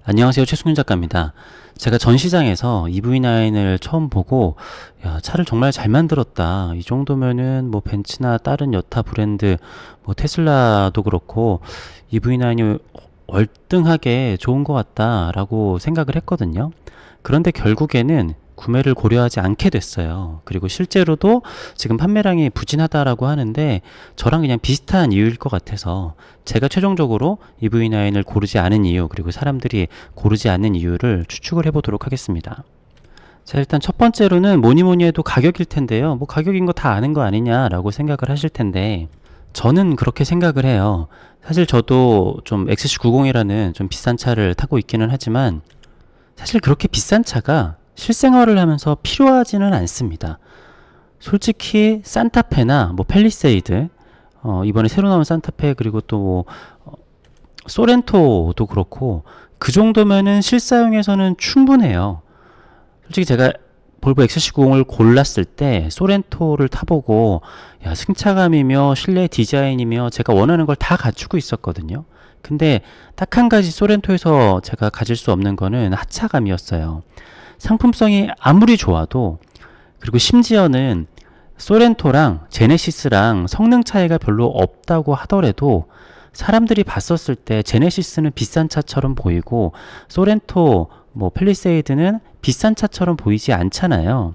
안녕하세요. 최승윤 작가입니다. 제가 전시장에서 EV9을 처음 보고 야, 차를 정말 잘 만들었다. 이 정도면은 뭐 벤츠나 다른 여타 브랜드 뭐 테슬라도 그렇고 EV9이 월등하게 좋은 것 같다라고 생각을 했거든요. 그런데 결국에는 구매를 고려하지 않게 됐어요. 그리고 실제로도 지금 판매량이 부진하다라고 하는데 저랑 그냥 비슷한 이유일 것 같아서 제가 최종적으로 EV9을 고르지 않은 이유, 그리고 사람들이 고르지 않는 이유를 추측을 해보도록 하겠습니다. 자, 일단 첫 번째로는 뭐니뭐니 해도 가격일 텐데요. 뭐 가격인 거 다 아는 거 아니냐라고 생각을 하실 텐데 저는 그렇게 생각을 해요. 사실 저도 좀 XC90이라는 좀 비싼 차를 타고 있기는 하지만 사실 그렇게 비싼 차가 실생활을 하면서 필요하지는 않습니다. 솔직히 산타페나 뭐 팰리세이드, 이번에 새로 나온 산타페, 그리고 또 소렌토도 그렇고 그 정도면은 실사용에서는 충분해요. 솔직히 제가 볼보 XC90을 골랐을 때 소렌토를 타보고 야, 승차감이며 실내 디자인이며 제가 원하는 걸 다 갖추고 있었거든요. 근데 딱 한 가지 소렌토에서 제가 가질 수 없는 거는 하차감이었어요. 상품성이 아무리 좋아도, 그리고 심지어는 소렌토랑 제네시스랑 성능 차이가 별로 없다고 하더라도 사람들이 봤었을 때 제네시스는 비싼 차처럼 보이고 소렌토 뭐 팰리세이드는 비싼 차처럼 보이지 않잖아요.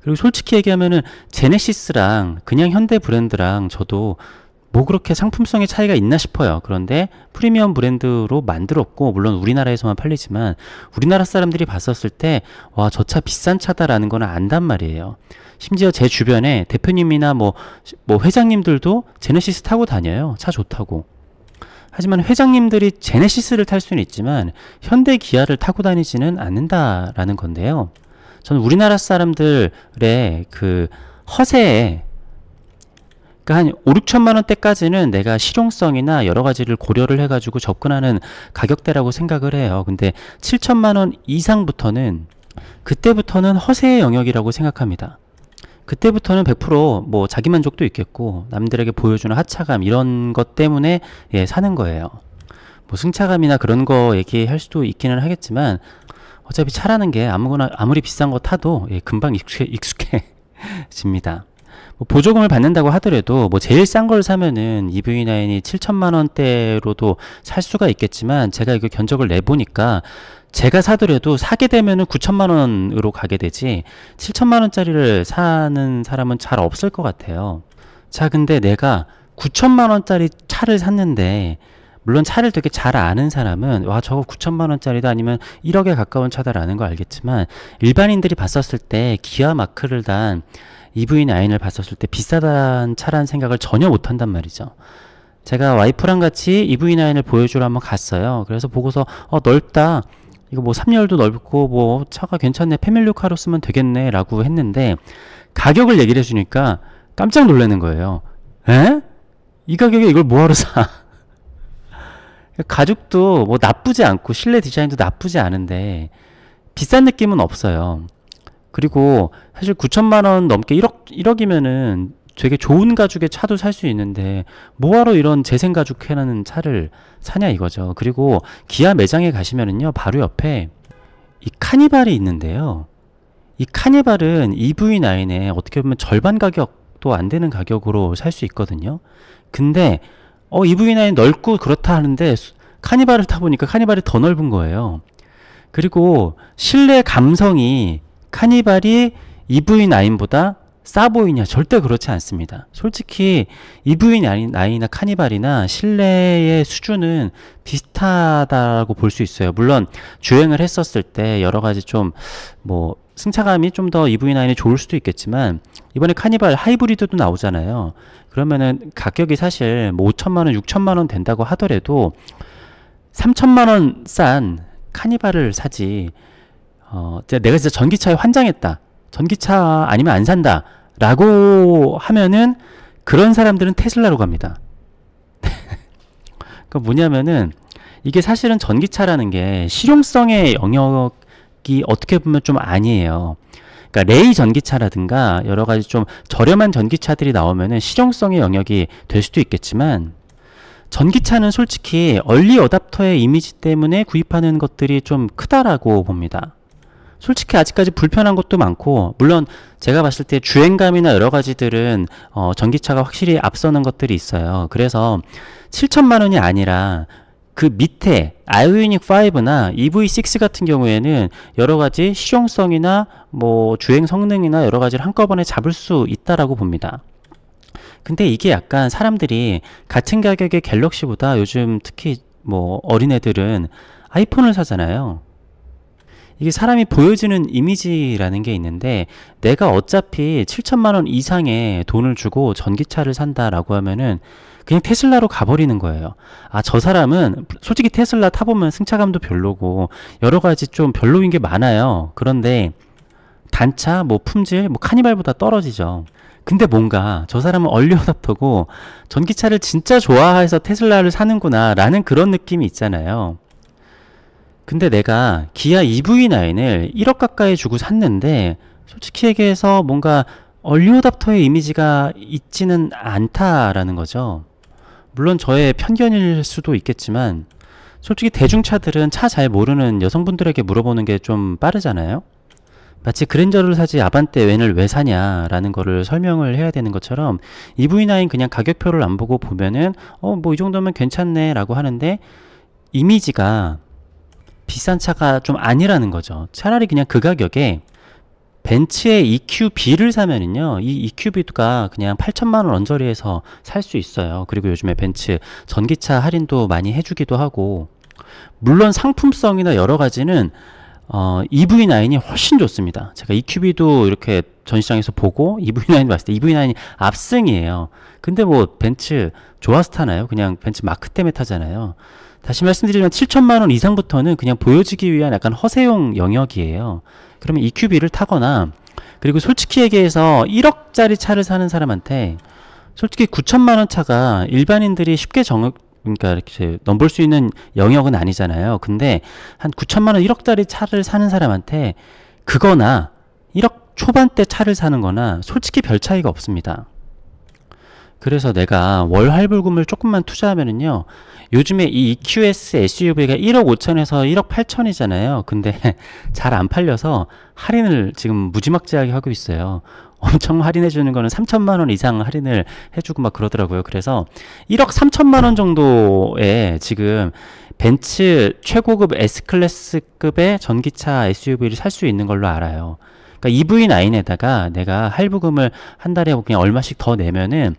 그리고 솔직히 얘기하면은 제네시스랑 그냥 현대 브랜드랑 저도 뭐 그렇게 상품성의 차이가 있나 싶어요. 그런데 프리미엄 브랜드로 만들었고, 물론 우리나라에서만 팔리지만 우리나라 사람들이 봤었을 때 와, 저 차 비싼 차다라는 거는 안단 말이에요. 심지어 제 주변에 대표님이나 뭐 회장님들도 제네시스 타고 다녀요. 차 좋다고. 하지만 회장님들이 제네시스를 탈 수는 있지만 현대 기아를 타고 다니지는 않는다라는 건데요. 저는 우리나라 사람들의 그 허세에, 그러니까 한 5, 6천만 원대까지는 내가 실용성이나 여러 가지를 고려를 해가지고 접근하는 가격대라고 생각을 해요. 근데 7천만 원 이상부터는, 그때부터는 허세의 영역이라고 생각합니다. 그때부터는 100% 자기 만족도 있겠고 남들에게 보여주는 하차감 이런 것 때문에 사는 거예요. 뭐 승차감이나 그런 거 얘기할 수도 있기는 하겠지만 어차피 차라는 게 아무리 비싼 거 타도 금방 익숙해집니다. 뭐 보조금을 받는다고 하더라도 제일 싼 걸 사면은 EV9이 7천만 원대로도 살 수가 있겠지만 제가 이거 견적을 내보니까 제가 사더라도 사게 되면은 9천만 원으로 가게 되지 7천만 원짜리를 사는 사람은 잘 없을 것 같아요. 자, 근데 내가 9천만 원짜리 차를 샀는데, 물론 차를 되게 잘 아는 사람은 와, 저거 9천만 원짜리다 아니면 1억에 가까운 차다라는 거 알겠지만 일반인들이 봤었을 때 기아 마크를 단 EV9을 봤었을 때 비싸다는 차라는 생각을 전혀 못 한단 말이죠. 제가 와이프랑 같이 EV9을 보여주러 한번 갔어요. 그래서 보고서 넓다, 이거 3열도 넓고 차가 괜찮네, 패밀리카로 쓰면 되겠네 라고 했는데 가격을 얘기를 해주니까 깜짝 놀라는 거예요. 에? 이 가격에 이걸 뭐하러 사? 가죽도 나쁘지 않고 실내 디자인도 나쁘지 않은데 비싼 느낌은 없어요. 그리고 사실 9천만 원 넘게 1억이면은 되게 좋은 가죽의 차도 살 수 있는데 뭐하러 이런 재생 가죽 해라는 차를 사냐 이거죠. 그리고 기아 매장에 가시면은요, 바로 옆에 이 카니발이 있는데요. 이 카니발은 EV9에 어떻게 보면 절반 가격도 안 되는 가격으로 살 수 있거든요. 근데 EV9 넓고 그렇다 하는데 카니발을 타보니까 카니발이 더 넓은 거예요. 그리고 실내 감성이 카니발이 EV9보다 싸 보이냐? 절대 그렇지 않습니다. 솔직히 EV9이나 카니발이나 실내의 수준은 비슷하다고 볼 수 있어요. 물론 주행을 했었을 때 여러 가지 좀 승차감이 좀 더 EV9이 좋을 수도 있겠지만 이번에 카니발 하이브리드도 나오잖아요. 그러면은 가격이 사실 5천만 원, 6천만 원 된다고 하더라도 3천만 원 싼 카니발을 사지. 내가 진짜 전기차에 환장했다, 전기차 아니면 안 산다 라고 하면은 그런 사람들은 테슬라로 갑니다. 그러니까 뭐냐면은 이게 사실은 전기차라는 게 실용성의 영역이 어떻게 보면 좀 아니에요. 그러니까 레이 전기차라든가 여러가지 좀 저렴한 전기차들이 나오면은 실용성의 영역이 될 수도 있겠지만 전기차는 솔직히 얼리 어답터의 이미지 때문에 구입하는 것들이 좀 크다라고 봅니다. 솔직히 아직까지 불편한 것도 많고, 물론 제가 봤을 때 주행감이나 여러 가지들은 전기차가 확실히 앞서는 것들이 있어요. 그래서 7천만 원이 아니라 그 밑에 아이오닉 5나 EV6 같은 경우에는 여러 가지 실용성이나 뭐 주행 성능이나 여러 가지를 한꺼번에 잡을 수 있다라고 봅니다. 근데 이게 약간 사람들이 같은 가격의 갤럭시보다 요즘 특히 뭐 어린애들은 아이폰을 사잖아요. 이게 사람이 보여지는 이미지라는 게 있는데, 내가 어차피 7천만 원 이상의 돈을 주고 전기차를 산다라고 하면은 그냥 테슬라로 가버리는 거예요. 아, 저 사람은 솔직히 테슬라 타보면 승차감도 별로고 여러 가지 좀 별로인 게 많아요. 그런데 단차, 뭐 품질, 뭐 카니발보다 떨어지죠. 근데 뭔가 저 사람은 얼리 어답터고 전기차를 진짜 좋아해서 테슬라를 사는구나 라는 그런 느낌이 있잖아요. 근데 내가 기아 EV9을 1억 가까이 주고 샀는데 솔직히 얘기해서 뭔가 얼리 어답터의 이미지가 있지는 않다라는 거죠. 물론 저의 편견일 수도 있겠지만 솔직히 대중차들은 차 잘 모르는 여성분들에게 물어보는 게 좀 빠르잖아요. 마치 그랜저를 사지 아반떼 웬을 왜 사냐라는 거를 설명을 해야 되는 것처럼 EV9 그냥 가격표를 안 보고 보면은 뭐 이 정도면 괜찮네 라고 하는데 이미지가 비싼 차가 좀 아니라는 거죠. 차라리 그냥 그 가격에 벤츠의 EQB를 사면은요, 이 EQB가 그냥 8천만 원 언저리에서 살 수 있어요. 그리고 요즘에 벤츠 전기차 할인도 많이 해주기도 하고, 물론 상품성이나 여러 가지는 EV9이 훨씬 좋습니다. 제가 EQB도 이렇게 전시장에서 보고 EV9 봤을 때 EV9이 압승이에요. 근데 뭐 벤츠 좋아서 타나요? 그냥 벤츠 마크 때문에 타잖아요. 다시 말씀드리면 7천만 원 이상부터는 그냥 보여지기 위한 약간 허세용 영역이에요. 그러면 EQB를 타거나, 그리고 솔직히 얘기해서 1억짜리 차를 사는 사람한테 솔직히 9천만 원 차가 일반인들이 쉽게 그러니까 이렇게 넘볼 수 있는 영역은 아니잖아요. 근데 한 9천만 원, 1억짜리 차를 사는 사람한테 그거나 1억 초반대 차를 사는 거나 솔직히 별 차이가 없습니다. 그래서 내가 월 할부금을 조금만 투자하면은요, 요즘에 이 EQS SUV가 1억 5천에서 1억 8천이잖아요. 근데 잘 안 팔려서 할인을 지금 무지막지하게 하고 있어요. 엄청 할인해 주는 거는 3천만 원 이상 할인을 해주고 막 그러더라고요. 그래서 1억 3천만 원 정도에 지금 벤츠 최고급 S클래스급의 전기차 SUV를 살 수 있는 걸로 알아요. 그러니까 EV9에다가 내가 할부금을 한 달에 그냥 얼마씩 더 내면은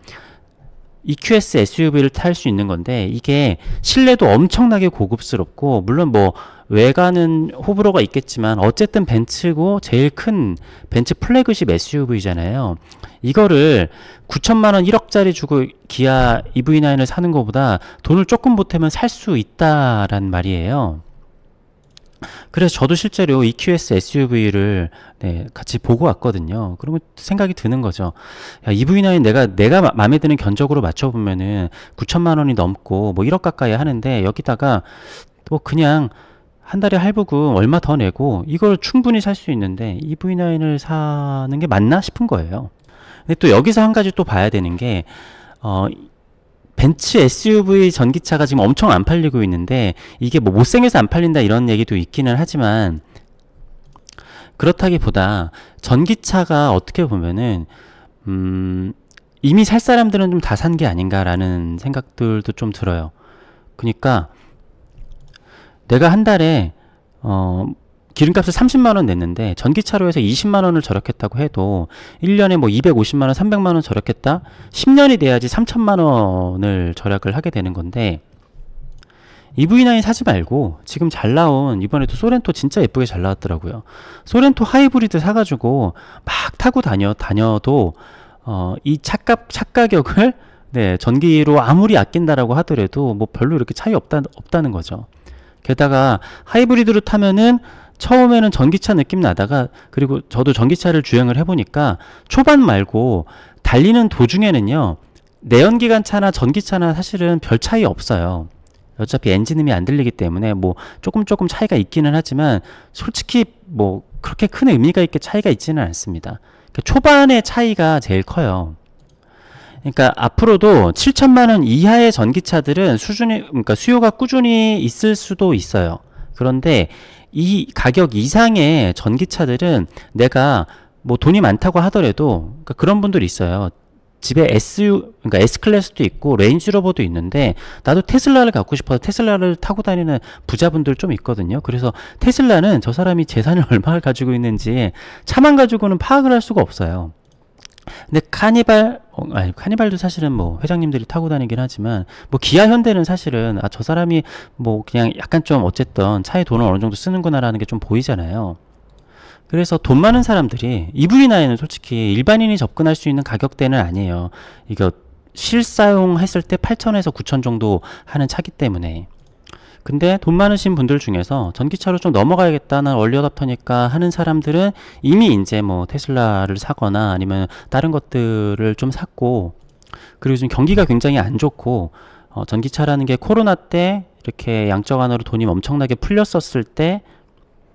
EQS SUV를 탈 수 있는 건데, 이게 실내도 엄청나게 고급스럽고, 물론 뭐 외관은 호불호가 있겠지만 어쨌든 벤츠고 제일 큰 벤츠 플래그십 SUV잖아요. 이거를 9천만 원 1억짜리 주고 기아 EV9을 사는 것보다 돈을 조금 보태면 살 수 있다란 말이에요. 그래서 저도 실제로 EQS SUV를 같이 보고 왔거든요. 그러면 생각이 드는 거죠. 야, EV9 내가 마음에 드는 견적으로 맞춰보면은 9천만 원이 넘고 뭐 1억 가까이 하는데, 여기다가 또 그냥 한 달에 할부금 얼마 더 내고 이걸 충분히 살 수 있는데 EV9을 사는 게 맞나 싶은 거예요. 근데 또 여기서 한 가지 또 봐야 되는 게, 벤츠 SUV 전기차가 지금 엄청 안 팔리고 있는데, 이게 뭐 못생겨서 안 팔린다 이런 얘기도 있기는 하지만, 그렇다기보다 전기차가 어떻게 보면은 이미 살 사람들은 좀 다 산 게 아닌가라는 생각들도 좀 들어요. 그러니까 내가 한 달에 기름값을 30만 원 냈는데 전기차로 해서 20만 원을 절약했다고 해도 1년에 뭐 250만 원, 300만 원 절약했다? 10년이 돼야지 3천만 원을 절약을 하게 되는 건데, EV9 사지 말고 지금 잘 나온, 이번에도 소렌토 진짜 예쁘게 잘 나왔더라고요. 소렌토 하이브리드 사가지고 막 타고 다녀도 이 차 가격을 전기로 아무리 아낀다라고 하더라도 뭐 별로 이렇게 차이 없다는 거죠. 게다가 하이브리드로 타면은 처음에는 전기차 느낌 나다가, 그리고 저도 전기차를 주행을 해보니까 초반 말고 달리는 도중에는요, 내연기관차나 전기차나 사실은 별 차이 없어요. 어차피 엔진음이 안 들리기 때문에 뭐 조금 차이가 있기는 하지만 솔직히 뭐 그렇게 큰 의미가 있게 차이가 있지는 않습니다. 그러니까 초반의 차이가 제일 커요. 그러니까 앞으로도 7천만 원 이하의 전기차들은 그러니까 수요가 꾸준히 있을 수도 있어요. 그런데 이 가격 이상의 전기차들은 내가 뭐 돈이 많다고 하더라도, 그러니까 그런 분들이 있어요. 집에 그러니까 S클래스도 있고 레인지로버도 있는데 나도 테슬라를 갖고 싶어서 테슬라를 타고 다니는 부자분들 좀 있거든요. 그래서 테슬라는 저 사람이 재산을 얼마를 가지고 있는지 차만 가지고는 파악을 할 수가 없어요. 근데 카니발도 사실은 뭐 회장님들이 타고 다니긴 하지만, 뭐 기아 현대는 사실은 저 사람이 뭐 그냥 약간 좀 어쨌든 차에 돈을 어느 정도 쓰는구나라는 게 좀 보이잖아요. 그래서 돈 많은 사람들이 EV9은 솔직히 일반인이 접근할 수 있는 가격대는 아니에요. 이거 실사용했을 때 8천에서 9천 정도 하는 차기 때문에. 근데 돈 많으신 분들 중에서 전기차로 좀 넘어가야겠다, 난 얼리어답터니까 하는 사람들은 이미 이제 뭐 테슬라를 사거나 아니면 다른 것들을 좀 샀고, 그리고 지금 경기가 굉장히 안 좋고, 전기차라는 게 코로나 때 이렇게 양적 완화로 돈이 엄청나게 풀렸었을 때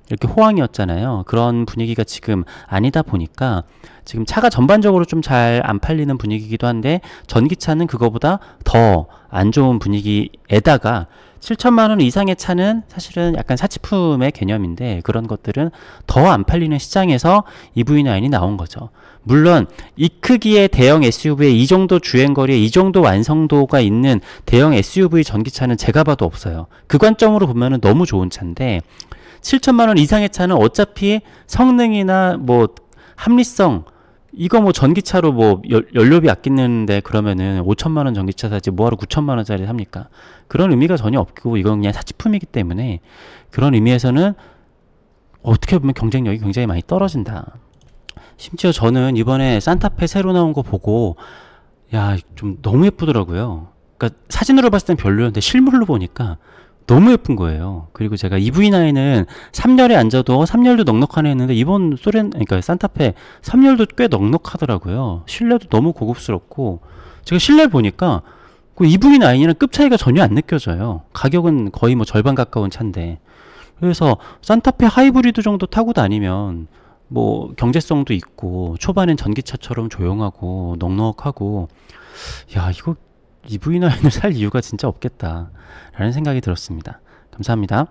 이렇게 호황이었잖아요. 그런 분위기가 지금 아니다 보니까 지금 차가 전반적으로 좀 잘 안 팔리는 분위기이기도 한데, 전기차는 그거보다 더 안 좋은 분위기에다가 7천만 원 이상의 차는 사실은 약간 사치품의 개념인데, 그런 것들은 더 안 팔리는 시장에서 EV9이 나온 거죠. 물론 이 크기의 대형 SUV에 이 정도 주행거리에 이 정도 완성도가 있는 대형 SUV 전기차는 제가 봐도 없어요. 그 관점으로 보면은 너무 좋은 차인데, 7천만 원 이상의 차는 어차피 성능이나 뭐 합리성, 이거 뭐 전기차로 뭐 연료비 아끼는데 그러면은 5천만 원 전기차 사지 뭐하러 9천만 원짜리 삽니까? 그런 의미가 전혀 없고, 이건 그냥 사치품이기 때문에 그런 의미에서는 어떻게 보면 경쟁력이 굉장히 많이 떨어진다. 심지어 저는 이번에 산타페 새로 나온 거 보고 야, 좀 너무 예쁘더라고요. 그러니까 사진으로 봤을 땐 별로였는데 실물로 보니까 너무 예쁜 거예요. 그리고 제가 EV9은 3열에 앉아도 3열도 넉넉하네 했는데, 이번 그러니까 산타페 3열도 꽤 넉넉하더라고요. 실내도 너무 고급스럽고, 제가 실내 보니까 그 EV9이랑 급 차이가 전혀 안 느껴져요. 가격은 거의 뭐 절반 가까운 차인데. 그래서 산타페 하이브리드 정도 타고 다니면 뭐 경제성도 있고 초반엔 전기차처럼 조용하고 넉넉하고, 야, 이거 EV9을 살 이유가 진짜 없겠다 라는 생각이 들었습니다. 감사합니다.